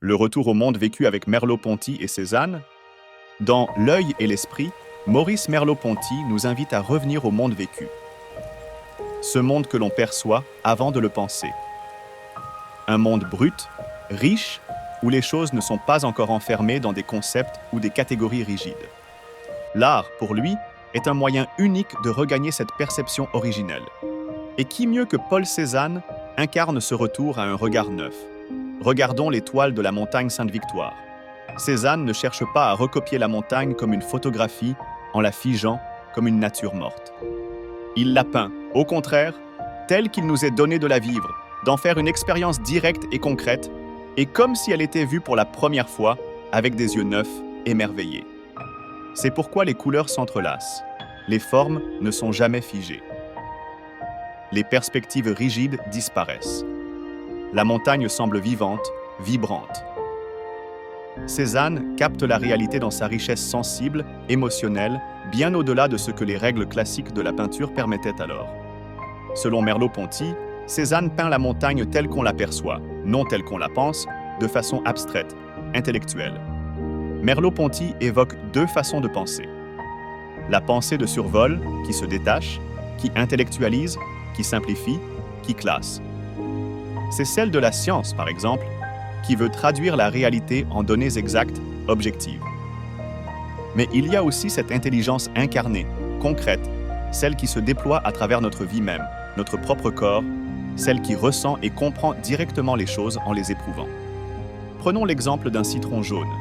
Le retour au monde vécu avec Merleau-Ponty et Cézanne. Dans L'œil et l'esprit, Maurice Merleau-Ponty nous invite à revenir au monde vécu. Ce monde que l'on perçoit avant de le penser. Un monde brut, riche, où les choses ne sont pas encore enfermées dans des concepts ou des catégories rigides. L'art, pour lui, est un moyen unique de regagner cette perception originelle. Et qui mieux que Paul Cézanne incarne ce retour à un regard neuf. Regardons les toiles de la montagne Sainte-Victoire. Cézanne ne cherche pas à recopier la montagne comme une photographie en la figeant comme une nature morte. Il la peint, au contraire, telle qu'il nous est donné de la vivre, d'en faire une expérience directe et concrète, et comme si elle était vue pour la première fois, avec des yeux neufs, émerveillés. C'est pourquoi les couleurs s'entrelacent. Les formes ne sont jamais figées. Les perspectives rigides disparaissent. La montagne semble vivante, vibrante. Cézanne capte la réalité dans sa richesse sensible, émotionnelle, bien au-delà de ce que les règles classiques de la peinture permettaient alors. Selon Merleau-Ponty, Cézanne peint la montagne telle qu'on l'aperçoit, non telle qu'on la pense, de façon abstraite, intellectuelle. Merleau-Ponty évoque deux façons de penser. La pensée de survol, qui se détache, qui intellectualise, qui simplifie, qui classe. C'est celle de la science, par exemple, qui veut traduire la réalité en données exactes, objectives. Mais il y a aussi cette intelligence incarnée, concrète, celle qui se déploie à travers notre vie même, notre propre corps, celle qui ressent et comprend directement les choses en les éprouvant. Prenons l'exemple d'un citron jaune.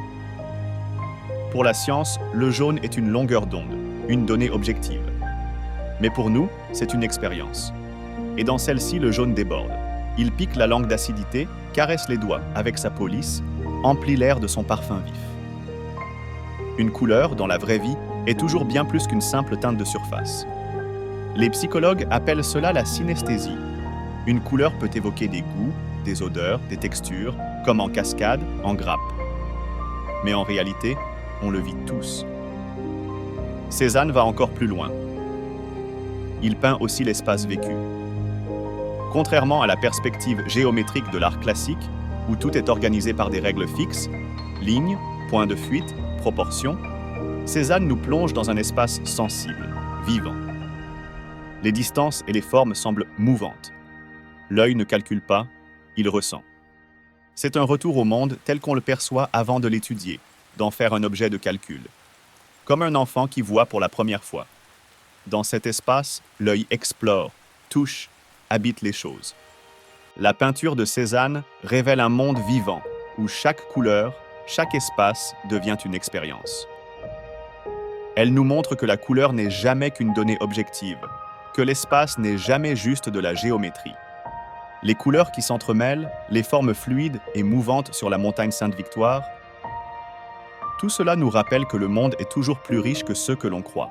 Pour la science, le jaune est une longueur d'onde, une donnée objective. Mais pour nous, c'est une expérience. Et dans celle-ci, le jaune déborde. Il pique la langue d'acidité, caresse les doigts avec sa peau lisse, emplit l'air de son parfum vif. Une couleur, dans la vraie vie, est toujours bien plus qu'une simple teinte de surface. Les psychologues appellent cela la synesthésie. Une couleur peut évoquer des goûts, des odeurs, des textures, comme en cascade, en grappe. Mais en réalité, on le vit tous. Cézanne va encore plus loin. Il peint aussi l'espace vécu. Contrairement à la perspective géométrique de l'art classique, où tout est organisé par des règles fixes, lignes, points de fuite, proportions, Cézanne nous plonge dans un espace sensible, vivant. Les distances et les formes semblent mouvantes. L'œil ne calcule pas, il ressent. C'est un retour au monde tel qu'on le perçoit avant de l'étudier, d'en faire un objet de calcul. Comme un enfant qui voit pour la première fois. Dans cet espace, l'œil explore, touche, habite les choses. La peinture de Cézanne révèle un monde vivant, où chaque couleur, chaque espace devient une expérience. Elle nous montre que la couleur n'est jamais qu'une donnée objective, que l'espace n'est jamais juste de la géométrie. Les couleurs qui s'entremêlent, les formes fluides et mouvantes sur la montagne Sainte-Victoire, tout cela nous rappelle que le monde est toujours plus riche que ce que l'on croit.